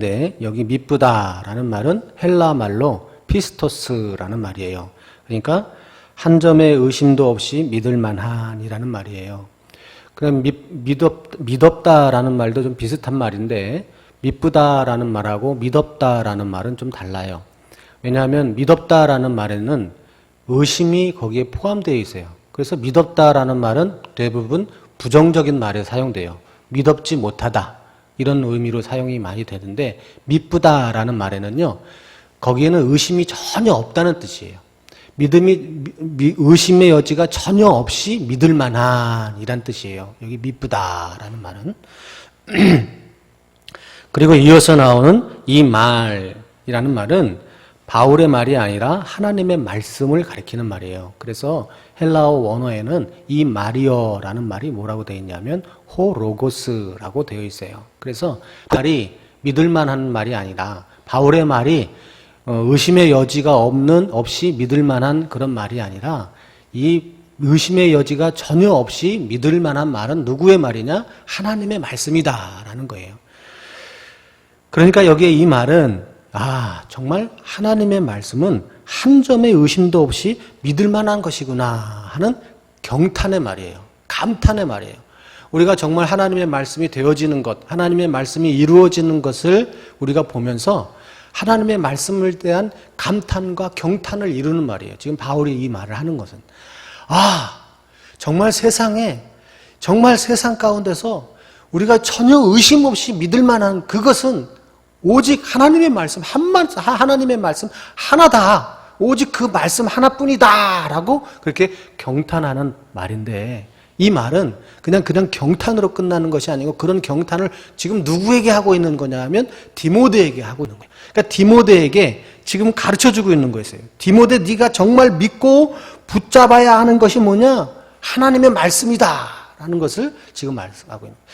같은데 여기 미쁘다라는 말은 헬라 말로 피스토스라는 말이에요. 그러니까 한 점의 의심도 없이 믿을 만한이라는 말이에요. 그럼 믿었다라는 말도 좀 비슷한 말인데 미쁘다라는 말하고 믿었다라는 말은 좀 달라요. 왜냐하면 믿었다라는 말에는 의심이 거기에 포함되어 있어요. 그래서 믿었다라는 말은 대부분 부정적인 말에 사용돼요. 믿었지 못하다 이런 의미로 사용이 많이 되는데 미쁘다라는 말에는요 거기에는 의심이 전혀 없다는 뜻이에요. 의심의 여지가 전혀 없이 믿을 만한 이란 뜻이에요. 여기 미쁘다라는 말은. 그리고 이어서 나오는 이 말이라는 말은 바울의 말이 아니라 하나님의 말씀을 가리키는 말이에요. 그래서 헬라어 원어에는 이 말이여라는 말이 뭐라고 되어 있냐면 호로고스라고 되어 있어요. 그래서 말이 믿을 만한 말이 아니라 바울의 말이 의심의 여지가 없이 믿을 만한 그런 말이 아니라 이 의심의 여지가 전혀 없이 믿을 만한 말은 누구의 말이냐? 하나님의 말씀이다라는 거예요. 그러니까 여기에 이 말은 정말 하나님의 말씀은 한 점의 의심도 없이 믿을 만한 것이구나 하는 경탄의 말이에요. 감탄의 말이에요. 우리가 정말 하나님의 말씀이 되어지는 것, 하나님의 말씀이 이루어지는 것을 우리가 보면서 하나님의 말씀에 대한 감탄과 경탄을 이루는 말이에요. 지금 바울이 이 말을 하는 것은 정말 세상 가운데서 우리가 전혀 의심 없이 믿을 만한 그것은 오직 하나님의 말씀 하나님의 말씀 하나다. 오직 그 말씀 하나뿐이다 라고 그렇게 경탄하는 말인데 이 말은 그냥 경탄으로 끝나는 것이 아니고 그런 경탄을 지금 누구에게 하고 있는 거냐 하면 디모데에게 하고 있는 거예요. 그러니까 디모데에게 지금 가르쳐주고 있는 거였어요. 디모데 네가 정말 믿고 붙잡아야 하는 것이 뭐냐? 하나님의 말씀이다 라는 것을 지금 말씀하고 있는 거예요.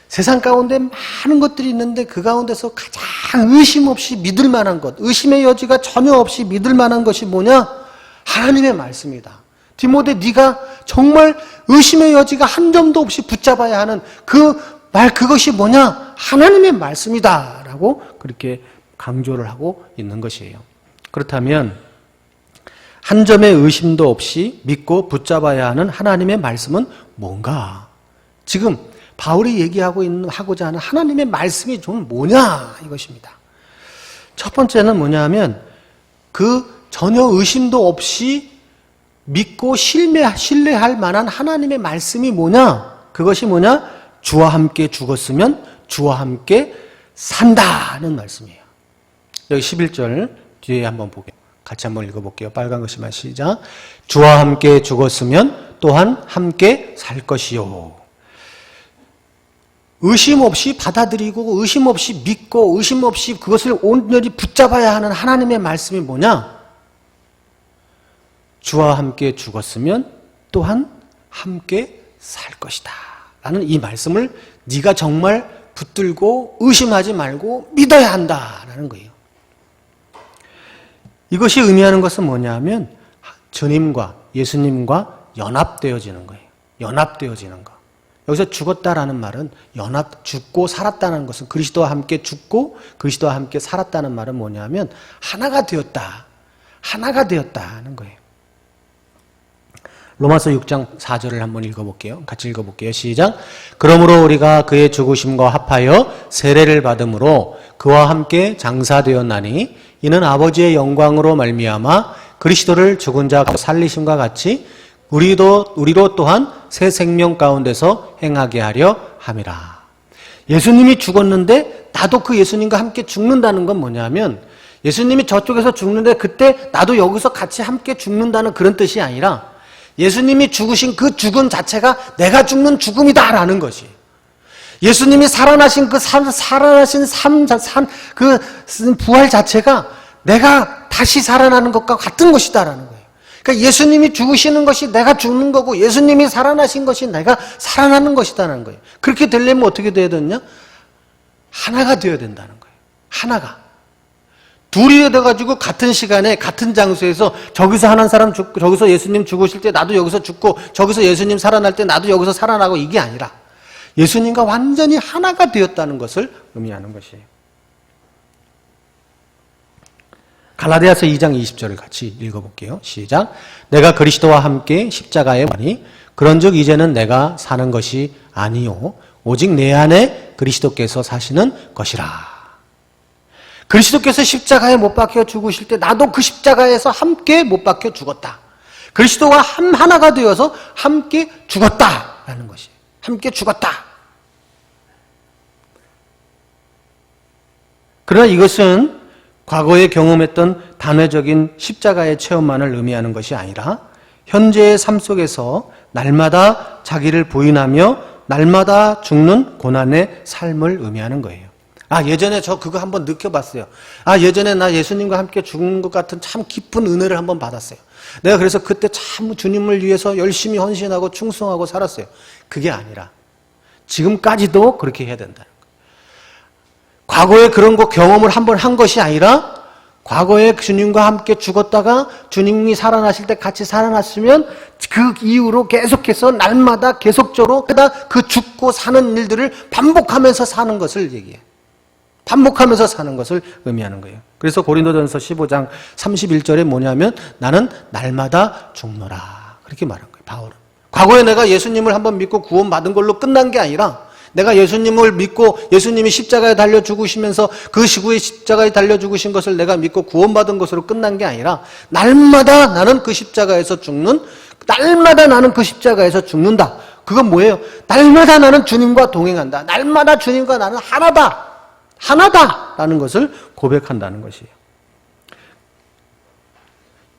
세상 가운데 많은 것들이 있는데 그 가운데서 가장 의심 없이 믿을 만한 것, 의심의 여지가 전혀 없이 믿을 만한 것이 뭐냐? 하나님의 말씀이다. 디모데 네가 정말 의심의 여지가 한 점도 없이 붙잡아야 하는 그것이 뭐냐? 하나님의 말씀이다 라고 그렇게 강조를 하고 있는 것이에요. 그렇다면 한 점의 의심도 없이 믿고 붙잡아야 하는 하나님의 말씀은 뭔가? 지금 바울이 하고자 하는 하나님의 말씀이 좀 뭐냐 이것입니다. 첫 번째는 뭐냐 하면 전혀 의심도 없이 믿고 신뢰할 만한 하나님의 말씀이 뭐냐? 그것이 뭐냐? 주와 함께 죽었으면 주와 함께 산다는 말씀이에요. 여기 11절 뒤에 한번 같이 한번 읽어볼게요. 빨간 글씨만 시작. 주와 함께 죽었으면 또한 함께 살 것이요. 의심 없이 받아들이고 의심 없이 믿고 의심 없이 그것을 온전히 붙잡아야 하는 하나님의 말씀이 뭐냐? 주와 함께 죽었으면 또한 함께 살 것이다 라는 이 말씀을 네가 정말 붙들고 의심하지 말고 믿어야 한다라는 거예요. 이것이 의미하는 것은 뭐냐 하면 주님과 예수님과 연합되어지는 거예요. 연합되어지는 거. 여기서 죽었다라는 말은 죽고 살았다는 것은 그리스도와 함께 죽고 그리스도와 함께 살았다는 말은 뭐냐면 하나가 되었다 하는 거예요. 로마서 6장 4절을 한번 읽어볼게요. 같이 읽어볼게요. 시작. 그러므로 우리가 그의 죽으심과 합하여 세례를 받음으로 그와 함께 장사되었나니 이는 아버지의 영광으로 말미암아 그리스도를 죽은 자 살리심과 같이 우리로 또한 새 생명 가운데서 행하게 하려 함이라. 예수님이 죽었는데 나도 그 예수님과 함께 죽는다는 건 뭐냐면 예수님이 저쪽에서 죽는데 그때 나도 여기서 같이 함께 죽는다는 그런 뜻이 아니라 예수님이 죽으신 그 죽음 자체가 내가 죽는 죽음이다라는 것이. 예수님이 살아나신 그 부활 자체가 내가 다시 살아나는 것과 같은 것이다라는 거예요. 그러니까 예수님이 죽으시는 것이 내가 죽는 거고 예수님이 살아나신 것이 내가 살아나는 것이다라는 거예요. 그렇게 되려면 어떻게 돼야 되느냐? 하나가 되어야 된다는 거예요. 하나가. 둘이 돼가지고 같은 시간에 같은 장소에서 저기서 하는 사람 죽고 저기서 예수님 죽으실 때 나도 여기서 죽고 저기서 예수님 살아날 때 나도 여기서 살아나고 이게 아니라 예수님과 완전히 하나가 되었다는 것을 의미하는 것이에요. 갈라디아서 2장 20절을 같이 읽어볼게요. 시작. 내가 그리스도와 함께 십자가에 가니 그런즉 이제는 내가 사는 것이 아니요 오직 내 안에 그리스도께서 사시는 것이라. 그리스도께서 십자가에 못 박혀 죽으실 때 나도 그 십자가에서 함께 못 박혀 죽었다. 그리스도와 하나가 되어서 함께 죽었다라는 것이. 함께 죽었다. 그러나 이것은 과거에 경험했던 단회적인 십자가의 체험만을 의미하는 것이 아니라 현재의 삶 속에서 날마다 자기를 부인하며 날마다 죽는 고난의 삶을 의미하는 거예요. 예전에 저 그거 한번 느껴봤어요. 예전에 나 예수님과 함께 죽은 것 같은 참 깊은 은혜를 한번 받았어요. 내가 그래서 그때 참 주님을 위해서 열심히 헌신하고 충성하고 살았어요. 그게 아니라 지금까지도 그렇게 해야 된다는 거예요. 과거에 그런 거 경험을 한번 한 것이 아니라 과거에 주님과 함께 죽었다가 주님이 살아나실 때 같이 살아났으면 그 이후로 계속해서 날마다 계속적으로 그 죽고 사는 일들을 반복하면서 사는 것을 얘기해요. 반복하면서 사는 것을 의미하는 거예요. 그래서 고린도전서 15장 31절에 뭐냐면 나는 날마다 죽노라. 그렇게 말한 거예요. 바울은. 과거에 내가 예수님을 한번 믿고 구원받은 걸로 끝난 게 아니라 내가 예수님을 믿고 예수님이 십자가에 달려 죽으시면서 그 시구에 십자가에 달려 죽으신 것을 내가 믿고 구원받은 것으로 끝난 게 아니라 날마다 나는 그 십자가에서 죽는, 날마다 나는 그 십자가에서 죽는다. 그건 뭐예요? 날마다 나는 주님과 동행한다. 날마다 주님과 나는 하나다. 하나다라는 것을 고백한다는 것이에요.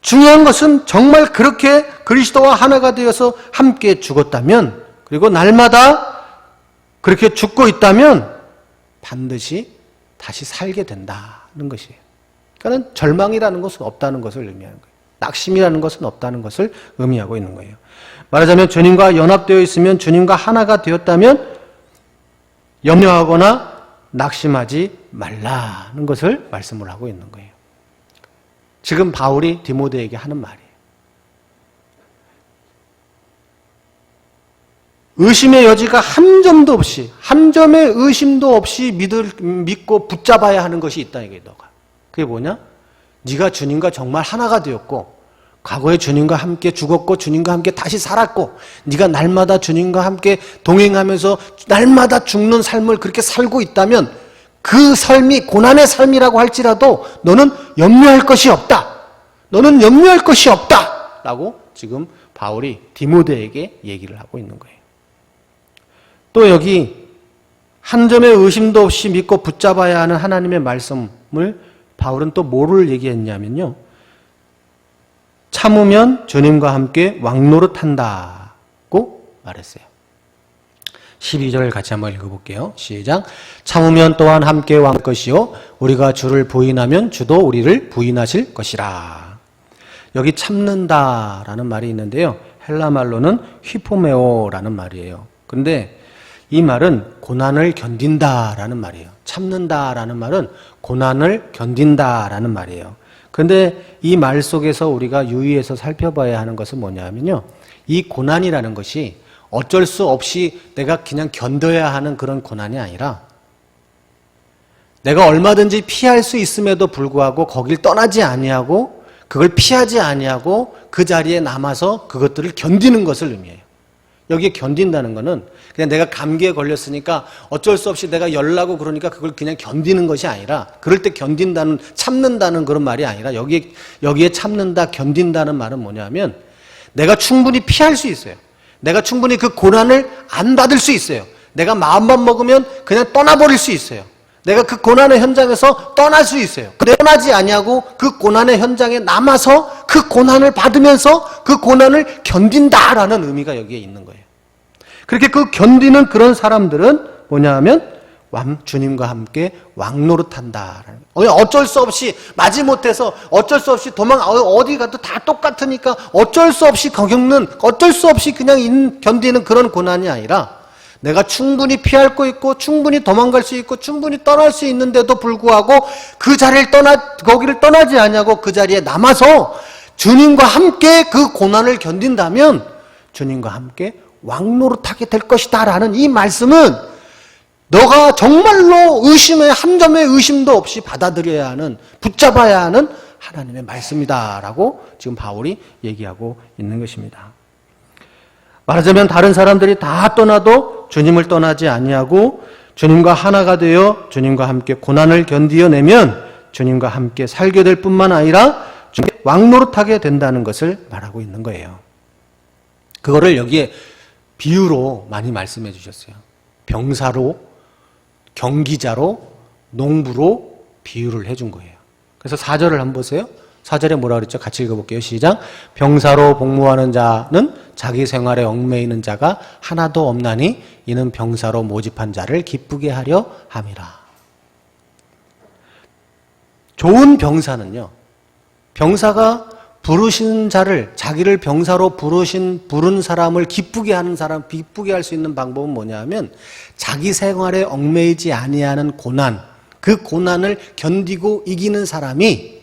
중요한 것은 정말 그렇게 그리스도와 하나가 되어서 함께 죽었다면, 그리고 날마다 그렇게 죽고 있다면 반드시 다시 살게 된다는 것이에요. 그러니까 절망이라는 것은 없다는 것을 의미하는 거예요. 낙심이라는 것은 없다는 것을 의미하고 있는 거예요. 말하자면 주님과 연합되어 있으면, 주님과 하나가 되었다면 염려하거나 낙심하지 말라는 것을 말씀을 하고 있는 거예요. 지금 바울이 디모데에게 하는 말이에요. 의심의 여지가 한 점도 없이, 한 점의 의심도 없이 믿고 붙잡아야 하는 것이 있다, 이게 너가. 그게 뭐냐? 네가 주님과 정말 하나가 되었고, 과거에 주님과 함께 죽었고, 주님과 함께 다시 살았고, 네가 날마다 주님과 함께 동행하면서 날마다 죽는 삶을 그렇게 살고 있다면, 그 삶이 고난의 삶이라고 할지라도 너는 염려할 것이 없다. 너는 염려할 것이 없다. 라고 지금 바울이 디모데에게 얘기를 하고 있는 거예요. 또 여기 한 점의 의심도 없이 믿고 붙잡아야 하는 하나님의 말씀을 바울은 또 뭐를 얘기했냐면요. 참으면 주님과 함께 왕노릇한다고 말했어요. 12절을 같이 한번 읽어볼게요. 시작. 참으면 또한 함께 왕할 것이요 우리가 주를 부인하면 주도 우리를 부인하실 것이라. 여기 참는다라는 말이 있는데요. 헬라 말로는 휘포메오라는 말이에요. 그런데 이 말은 고난을 견딘다라는 말이에요. 참는다라는 말은 고난을 견딘다라는 말이에요. 그런데 이 말 속에서 우리가 유의해서 살펴봐야 하는 것은 뭐냐면요. 이 고난이라는 것이 어쩔 수 없이 내가 그냥 견뎌야 하는 그런 고난이 아니라 내가 얼마든지 피할 수 있음에도 불구하고 거길 떠나지 아니하고 그걸 피하지 아니하고 그 자리에 남아서 그것들을 견디는 것을 의미해요. 여기에 견딘다는 거는 그냥 내가 감기에 걸렸으니까 어쩔 수 없이 내가 열나고 그러니까 그걸 그냥 견디는 것이 아니라, 그럴 때 견딘다는, 참는다는 그런 말이 아니라 여기에 참는다, 견딘다는 말은 뭐냐면 내가 충분히 피할 수 있어요. 내가 충분히 그 고난을 안 받을 수 있어요. 내가 마음만 먹으면 그냥 떠나버릴 수 있어요. 내가 그 고난의 현장에서 떠날 수 있어요. 떠나지 아니하고 그 고난의 현장에 남아서 그 고난을 받으면서 그 고난을 견딘다라는 의미가 여기에 있는 거예요. 그렇게 그 견디는 그런 사람들은 뭐냐 하면 주님과 함께 왕노릇한다라는 거예요. 어쩔 수 없이 마지못해서 어쩔 수 없이 어디 가도 다 똑같으니까 어쩔 수 없이 겪는, 어쩔 수 없이 그냥 견디는 그런 고난이 아니라 내가 충분히 피할 거 있고 충분히 도망갈 수 있고 충분히 떠날 수 있는데도 불구하고 그 자리를 거기를 떠나지 않냐고 그 자리에 남아서 주님과 함께 그 고난을 견딘다면 주님과 함께 왕노릇하게 될 것이다 라는 이 말씀은 너가 정말로 의심의 한 점의 의심도 없이 받아들여야 하는, 붙잡아야 하는 하나님의 말씀이다라고 지금 바울이 얘기하고 있는 것입니다. 말하자면 다른 사람들이 다 떠나도 주님을 떠나지 아니하고 주님과 하나가 되어 주님과 함께 고난을 견디어내면 주님과 함께 살게 될 뿐만 아니라 주님께 왕노릇하게 된다는 것을 말하고 있는 거예요. 그거를 여기에 비유로 많이 말씀해 주셨어요. 병사로, 경기자로, 농부로 비유를 해준 거예요. 그래서 4절을 한번 보세요. 4절에 뭐라 그랬죠? 같이 읽어볼게요. 시작. 병사로 복무하는 자는 자기 생활에 얽매이는 자가 하나도 없나니 이는 병사로 모집한 자를 기쁘게 하려 함이라. 좋은 병사는요, 병사가 부르신 자를, 자기를 병사로 부른 사람을 기쁘게 하는 사람, 기쁘게 할 수 있는 방법은 뭐냐면 자기 생활에 얽매이지 아니하는 고난, 그 고난을 견디고 이기는 사람이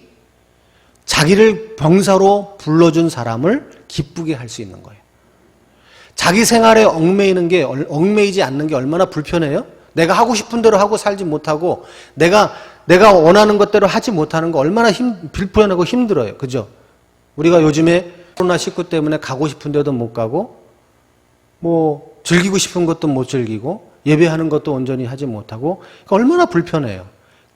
자기를 병사로 불러준 사람을 기쁘게 할 수 있는 거예요. 자기 생활에 얽매이지 않는 게 얼마나 불편해요? 내가 하고 싶은 대로 하고 살지 못하고 내가 원하는 것대로 하지 못하는 거 얼마나 불편하고 힘들어요. 그죠? 우리가 요즘에 코로나19 때문에 가고 싶은 데도 못 가고 즐기고 싶은 것도 못 즐기고 예배하는 것도 온전히 하지 못하고 얼마나 불편해요.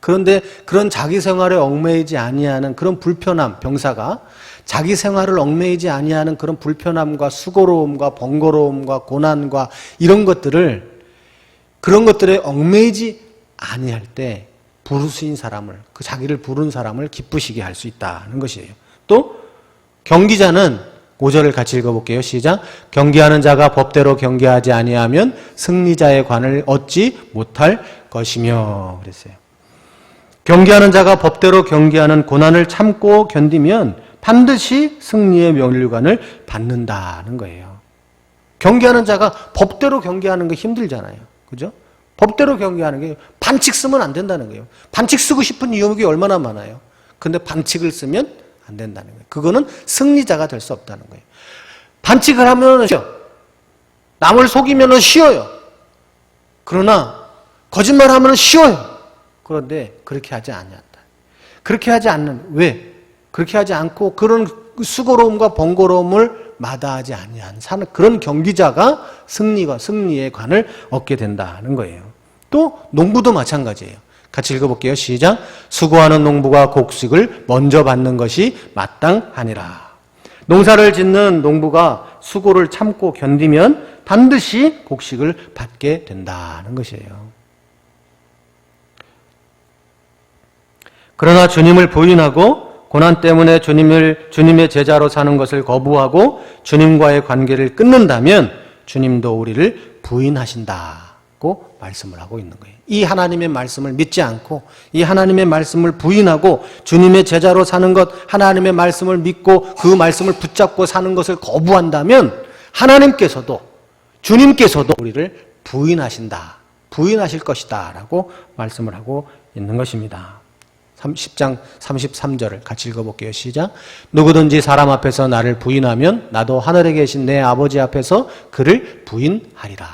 그런데 그런 자기 생활에 얽매이지 아니하는 그런 불편함, 병사가 자기 생활을 얽매이지 아니하는 그런 불편함과 수고로움과 번거로움과 고난과 이런 것들을 그런 것들에 얽매이지 아니할 때 부르신 사람을, 그 자기를 부른 사람을 기쁘시게 할 수 있다는 것이에요. 또 경기자는 5절을 같이 읽어볼게요. 시작. 경기하는 자가 법대로 경기하지 아니하면 승리자의 관을 얻지 못할 것이며 그랬어요. 경기하는 자가 법대로 경기하는 고난을 참고 견디면 반드시 승리의 면류관을 받는다는 거예요. 경기하는 자가 법대로 경기하는 게 힘들잖아요. 그죠? 법대로 경기하는 게 반칙 쓰면 안 된다는 거예요. 반칙 쓰고 싶은 유혹이 얼마나 많아요. 근데 반칙을 쓰면 안 된다는 거예요. 그거는 승리자가 될 수 없다는 거예요. 반칙을 하면 쉬워. 남을 속이면 쉬워요. 그러나 거짓말하면 쉬워요. 그런데 그렇게 하지 않는다. 그렇게 하지 않는, 왜? 그렇게 하지 않고 그런 수고로움과 번거로움을 마다하지 아니한 사는 그런 경기자가 승리의 관을 얻게 된다는 거예요. 또 농부도 마찬가지예요. 같이 읽어볼게요. 시작. 수고하는 농부가 곡식을 먼저 받는 것이 마땅하니라. 농사를 짓는 농부가 수고를 참고 견디면 반드시 곡식을 받게 된다는 것이에요. 그러나 주님을 부인하고 고난 때문에 주님의 제자로 사는 것을 거부하고 주님과의 관계를 끊는다면 주님도 우리를 부인하신다고 말씀을 하고 있는 거예요. 이 하나님의 말씀을 믿지 않고 이 하나님의 말씀을 부인하고 주님의 제자로 사는 것, 하나님의 말씀을 믿고 그 말씀을 붙잡고 사는 것을 거부한다면 하나님께서도 주님께서도 우리를 부인하실 것이다 라고 말씀을 하고 있는 것입니다. 10장 33절을 같이 읽어볼게요. 시작. 누구든지 사람 앞에서 나를 부인하면 나도 하늘에 계신 내 아버지 앞에서 그를 부인하리라.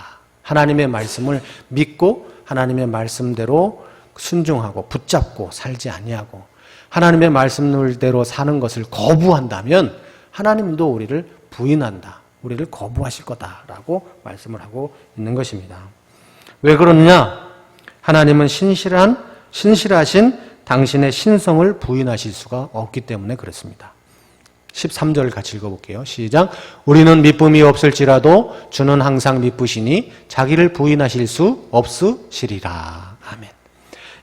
하나님의 말씀을 믿고 하나님의 말씀대로 순종하고 붙잡고 살지 아니하고 하나님의 말씀대로 사는 것을 거부한다면 하나님도 우리를 부인한다. 우리를 거부하실 거다라고 말씀을 하고 있는 것입니다. 왜 그러느냐? 하나님은 신실하신 당신의 신성을 부인하실 수가 없기 때문에 그렇습니다. 13절을 같이 읽어볼게요. 시작. 우리는 믿음이 없을지라도 주는 항상 믿으시니 자기를 부인하실 수 없으시리라. 아멘.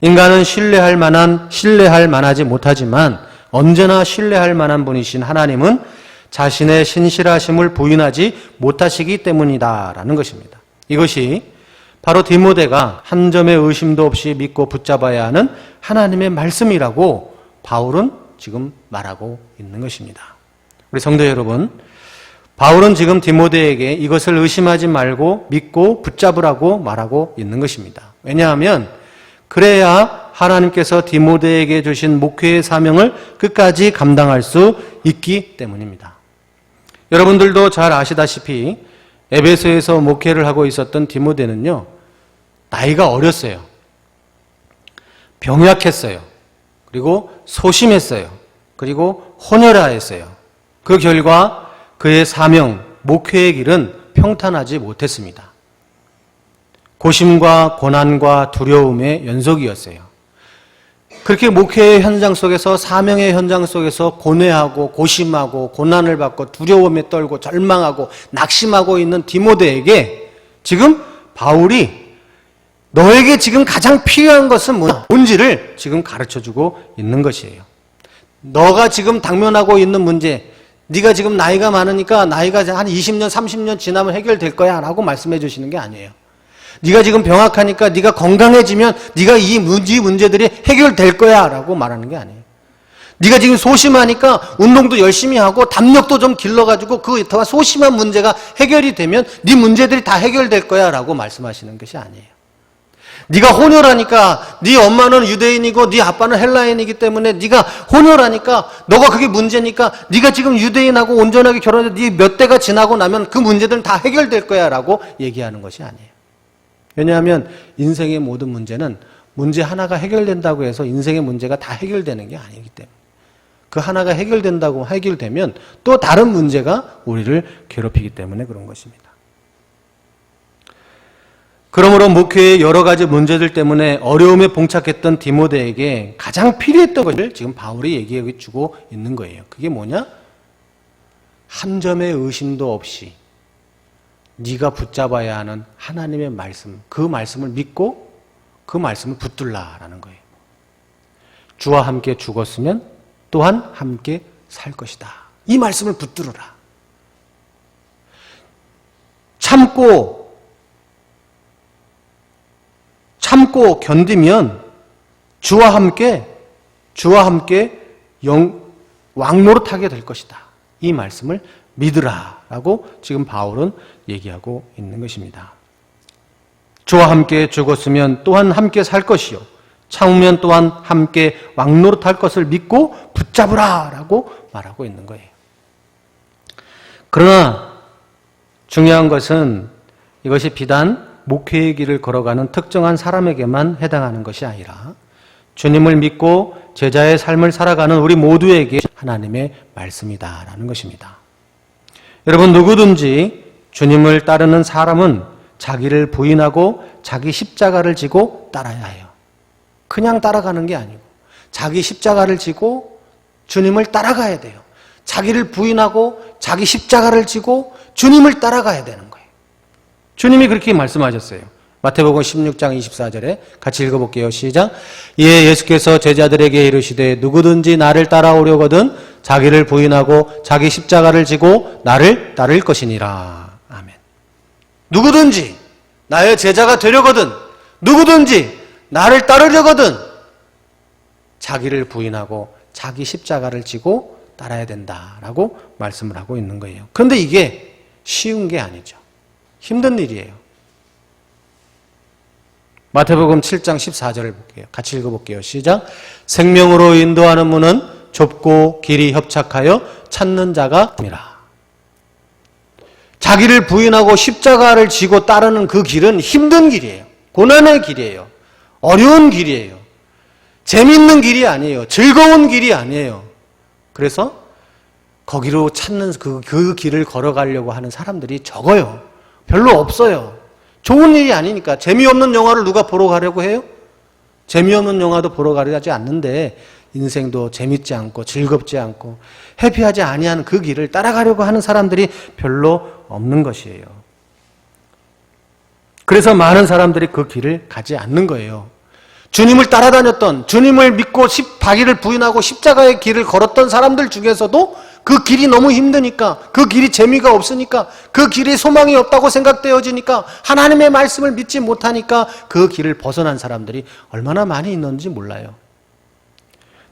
인간은 신뢰할 만하지 못하지만 언제나 신뢰할 만한 분이신 하나님은 자신의 신실하심을 부인하지 못하시기 때문이다라는 것입니다. 이것이 바로 디모데가 한 점의 의심도 없이 믿고 붙잡아야 하는 하나님의 말씀이라고 바울은 지금 말하고 있는 것입니다. 우리 성도 여러분, 바울은 지금 디모데에게 이것을 의심하지 말고 믿고 붙잡으라고 말하고 있는 것입니다. 왜냐하면 그래야 하나님께서 디모데에게 주신 목회의 사명을 끝까지 감당할 수 있기 때문입니다. 여러분들도 잘 아시다시피 에베소에서 목회를 하고 있었던 디모데는요, 나이가 어렸어요. 병약했어요. 그리고 소심했어요. 그리고 혼혈하였어요. 그 결과 그의 사명, 목회의 길은 평탄하지 못했습니다. 고심과 고난과 두려움의 연속이었어요. 그렇게 목회의 현장 속에서, 사명의 현장 속에서 고뇌하고 고심하고 고난을 받고 두려움에 떨고 절망하고 낙심하고 있는 디모데에게 지금 바울이 너에게 지금 가장 필요한 것은 뭔지를 지금 가르쳐주고 있는 것이에요. 너가 지금 당면하고 있는 문제, 네가 지금 나이가 많으니까 나이가 한 20년, 30년 지나면 해결될 거야 라고 말씀해 주시는 게 아니에요. 네가 지금 병약하니까 네가 건강해지면 네가 이 문제들이 해결될 거야 라고 말하는 게 아니에요. 네가 지금 소심하니까 운동도 열심히 하고 담력도 좀 길러가지고 그 소심한 문제가 해결이 되면 네 문제들이 다 해결될 거야 라고 말씀하시는 것이 아니에요. 네가 혼혈하니까 네 엄마는 유대인이고 네 아빠는 헬라인이기 때문에 네가 혼혈하니까 너가 그게 문제니까 네가 지금 유대인하고 온전하게 결혼해서 네 몇 대가 지나고 나면 그 문제들은 다 해결될 거야 라고 얘기하는 것이 아니에요. 왜냐하면 인생의 모든 문제는 문제 하나가 해결된다고 해서 인생의 문제가 다 해결되는 게 아니기 때문에 그 하나가 해결되면 또 다른 문제가 우리를 괴롭히기 때문에 그런 것입니다. 그러므로 목회의 여러 가지 문제들 때문에 어려움에 봉착했던 디모데에게 가장 필요했던 것을 지금 바울이 얘기해 주고 있는 거예요. 그게 뭐냐? 한 점의 의심도 없이 네가 붙잡아야 하는 하나님의 말씀, 그 말씀을 믿고 그 말씀을 붙들라라는 거예요. 주와 함께 죽었으면 또한 함께 살 것이다. 이 말씀을 붙들어라. 참고 견디면 주와 함께 왕노릇하게 될 것이다. 이 말씀을 믿으라라고 지금 바울은 얘기하고 있는 것입니다. 주와 함께 죽었으면 또한 함께 살 것이요 참으면 또한 함께 왕노릇할 것을 믿고 붙잡으라라고 말하고 있는 거예요. 그러나 중요한 것은 이것이 비단 목회의 길을 걸어가는 특정한 사람에게만 해당하는 것이 아니라 주님을 믿고 제자의 삶을 살아가는 우리 모두에게 하나님의 말씀이다라는 것입니다. 여러분, 누구든지 주님을 따르는 사람은 자기를 부인하고 자기 십자가를 지고 따라야 해요. 그냥 따라가는 게 아니고 자기 십자가를 지고 주님을 따라가야 돼요. 자기를 부인하고 자기 십자가를 지고 주님을 따라가야 되는 거예요. 주님이 그렇게 말씀하셨어요. 마태복음 16장 24절에 같이 읽어볼게요. 시작. 이에 예수께서 제자들에게 이르시되 누구든지 나를 따라오려거든 자기를 부인하고 자기 십자가를 지고 나를 따를 것이니라. 아멘. 누구든지 나의 제자가 되려거든, 누구든지 나를 따르려거든 자기를 부인하고 자기 십자가를 지고 따라야 된다라고 말씀을 하고 있는 거예요. 그런데 이게 쉬운 게 아니죠. 힘든 일이에요. 마태복음 7장 14절을 볼게요. 같이 읽어볼게요. 시작. 생명으로 인도하는 문은 좁고 길이 협착하여 찾는 자가 있습니다. 자기를 부인하고 십자가를 지고 따르는 그 길은 힘든 길이에요. 고난의 길이에요. 어려운 길이에요. 재밌는 길이 아니에요. 즐거운 길이 아니에요. 그래서 거기로 찾는 그 길을 걸어가려고 하는 사람들이 적어요. 별로 없어요. 좋은 일이 아니니까. 재미없는 영화를 누가 보러 가려고 해요? 재미없는 영화도 보러 가려고 않는데 인생도 재밌지 않고 즐겁지 않고 해피하지 아니한 그 길을 따라가려고 하는 사람들이 별로 없는 것이에요. 그래서 많은 사람들이 그 길을 가지 않는 거예요. 주님을 따라다녔던, 주님을 믿고 자기를 부인하고 십자가의 길을 걸었던 사람들 중에서도 그 길이 너무 힘드니까, 그 길이 재미가 없으니까, 그 길이 소망이 없다고 생각되어지니까, 하나님의 말씀을 믿지 못하니까 그 길을 벗어난 사람들이 얼마나 많이 있는지 몰라요.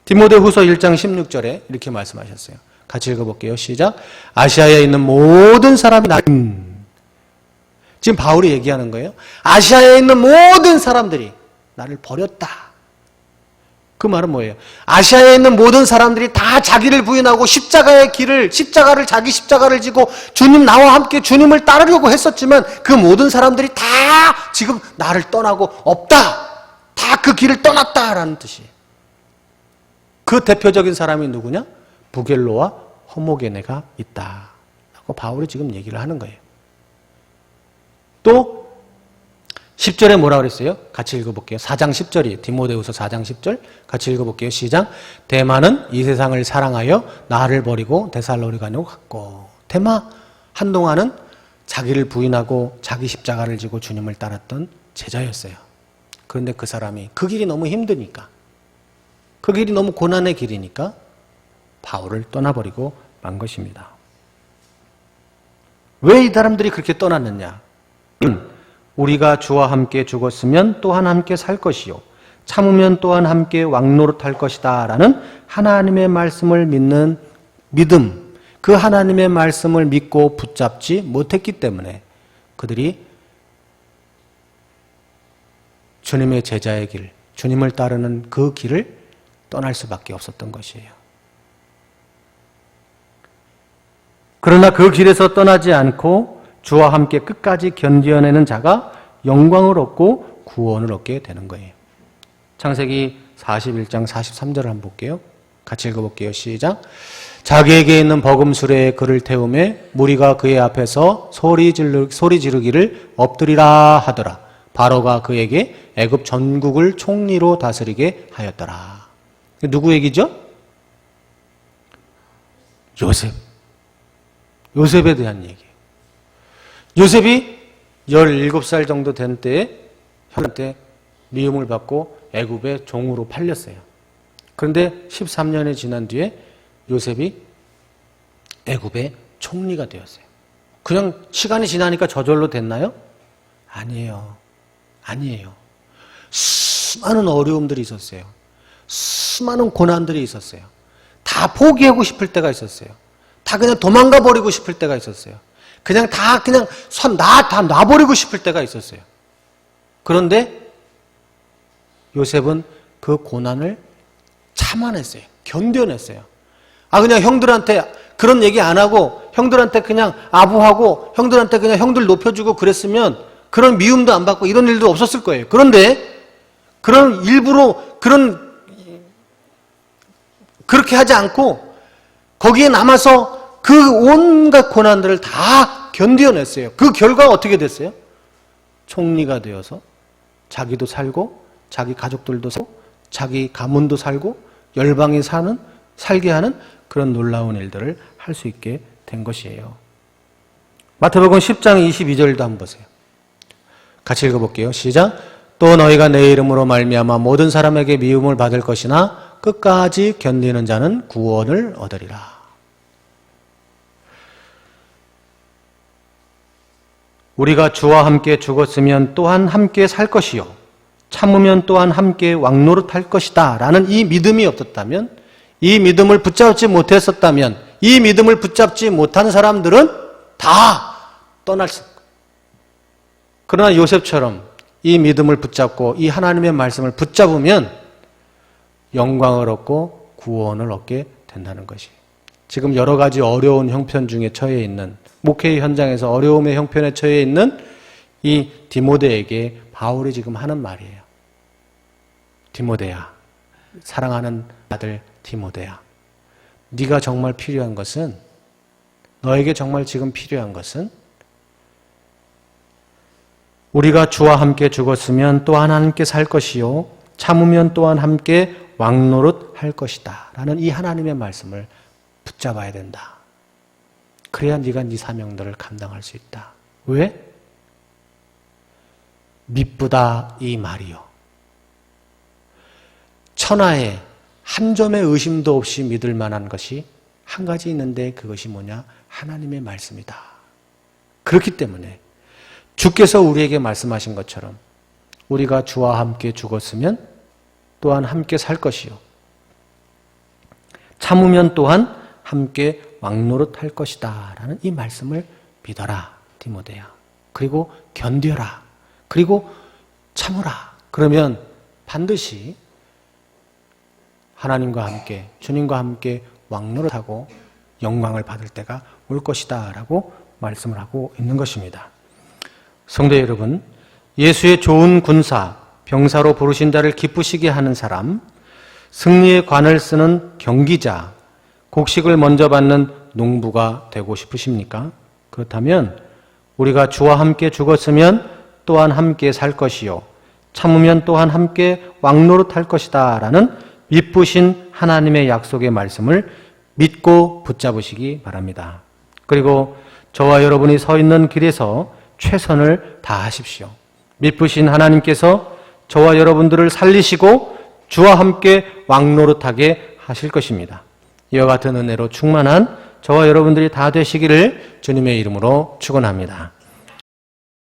디모데후서 1장 16절에 이렇게 말씀하셨어요. 같이 읽어볼게요. 시작. 아시아에 있는 모든 사람이 지금 바울이 얘기하는 거예요. 아시아에 있는 모든 사람들이 나를 버렸다. 그 말은 뭐예요? 아시아에 있는 모든 사람들이 다 자기를 부인하고 자기 십자가를 지고 주님 나와 함께 주님을 따르려고 했었지만 그 모든 사람들이 다 지금 나를 떠나고 없다. 다 그 길을 떠났다라는 뜻이에요. 그 대표적인 사람이 누구냐? 부겔로와 허모게네가 있다 라고 바울이 지금 얘기를 하는 거예요. 또 10절에 뭐라 그랬어요? 같이 읽어볼게요. 4장 10절이에요. 디모데후서 4장 10절 같이 읽어볼게요. 시작. 데마는 이 세상을 사랑하여 나를 버리고 데살로니가로 갔고. 데마 한동안은 자기를 부인하고 자기 십자가를 지고 주님을 따랐던 제자였어요. 그런데 그 사람이 그 길이 너무 힘드니까, 그 길이 너무 고난의 길이니까 바울을 떠나버리고 만 것입니다. 왜 이 사람들이 그렇게 떠났느냐? 우리가 주와 함께 죽었으면 또한 함께 살 것이요 참으면 또한 함께 왕노릇할 것이다 라는 하나님의 말씀을 믿는 믿음, 그 하나님의 말씀을 믿고 붙잡지 못했기 때문에 그들이 주님의 제자의 길, 주님을 따르는 그 길을 떠날 수밖에 없었던 것이에요. 그러나 그 길에서 떠나지 않고 주와 함께 끝까지 견뎌내는 자가 영광을 얻고 구원을 얻게 되는 거예요. 창세기 41장 43절을 한번 볼게요. 같이 읽어볼게요. 시작. 자기에게 있는 버금수레에 그를 태우매 무리가 그의 앞에서 소리 지르기를 엎드리라 하더라. 바로가 그에게 애굽 전국을 총리로 다스리게 하였더라. 누구 얘기죠? 요셉에 대한 얘기예요. 요셉이 17살 정도 된 때에 형한테 미움을 받고 애굽의 종으로 팔렸어요. 그런데 13년이 지난 뒤에 요셉이 애굽의 총리가 되었어요. 그냥 시간이 지나니까 저절로 됐나요? 아니에요. 수많은 어려움들이 있었어요. 수많은 고난들이 있었어요. 다 포기하고 싶을 때가 있었어요. 다 그냥 도망가 버리고 싶을 때가 있었어요. 그냥 다 놔버리고 싶을 때가 있었어요. 그런데 요셉은 그 고난을 참아냈어요. 견뎌냈어요. 그냥 형들한테 그런 얘기 안 하고 형들한테 그냥 아부하고 형들한테 그냥 형들 높여주고 그랬으면 그런 미움도 안 받고 이런 일도 없었을 거예요. 그런데 그런 일부러 그렇게 하지 않고 거기에 남아서 그 온갖 고난들을 다 견뎌냈어요. 그 결과가 어떻게 됐어요? 총리가 되어서 자기도 살고 자기 가족들도 살고 자기 가문도 살고 열방이 살게 하는 그런 놀라운 일들을 할 수 있게 된 것이에요. 마태복음 10장 22절도 한번 보세요. 같이 읽어볼게요. 시작. 또 너희가 내 이름으로 말미암아 모든 사람에게 미움을 받을 것이나 끝까지 견디는 자는 구원을 얻으리라. 우리가 주와 함께 죽었으면 또한 함께 살 것이요 참으면 또한 함께 왕노릇할 것이다 라는 이 믿음이 없었다면, 이 믿음을 붙잡지 못했었다면, 이 믿음을 붙잡지 못한 사람들은 다 떠날 수 있고, 그러나 요셉처럼 이 믿음을 붙잡고 이 하나님의 말씀을 붙잡으면 영광을 얻고 구원을 얻게 된다는 것이, 지금 여러 가지 어려운 형편 중에 처해 있는, 목회 현장에서 어려움의 형편에 처해 있는 이 디모데에게 바울이 지금 하는 말이에요. 디모데야, 사랑하는 아들 디모데야, 네가 정말 필요한 것은, 너에게 정말 지금 필요한 것은 우리가 주와 함께 죽었으면 또한 함께 살 것이요 참으면 또한 함께 왕노릇 할 것이다 라는 이 하나님의 말씀을 붙잡아야 된다. 그래야 네가 네 사명들을 감당할 수 있다. 왜? 미쁘다 이 말이요. 천하에 한 점의 의심도 없이 믿을 만한 것이 한 가지 있는데 그것이 뭐냐? 하나님의 말씀이다. 그렇기 때문에 주께서 우리에게 말씀하신 것처럼 우리가 주와 함께 죽었으면 또한 함께 살 것이요 참으면 또한 함께 왕노릇할 것이다 라는 이 말씀을 믿어라 디모데야. 그리고 견뎌라. 그리고 참으라. 그러면 반드시 하나님과 함께, 주님과 함께 왕노릇하고 영광을 받을 때가 올 것이다 라고 말씀을 하고 있는 것입니다. 성도 여러분, 예수의 좋은 군사, 병사로 부르신 자를 기쁘시게 하는 사람, 승리의 관을 쓰는 경기자, 곡식을 먼저 받는 농부가 되고 싶으십니까? 그렇다면 우리가 주와 함께 죽었으면 또한 함께 살 것이요 참으면 또한 함께 왕노릇할 것이다 라는 미쁘신 하나님의 약속의 말씀을 믿고 붙잡으시기 바랍니다. 그리고 저와 여러분이 서 있는 길에서 최선을 다하십시오. 미쁘신 하나님께서 저와 여러분들을 살리시고 주와 함께 왕노릇하게 하실 것입니다. 이와 같은 은혜로 충만한 저와 여러분들이 다 되시기를 주님의 이름으로 축원합니다.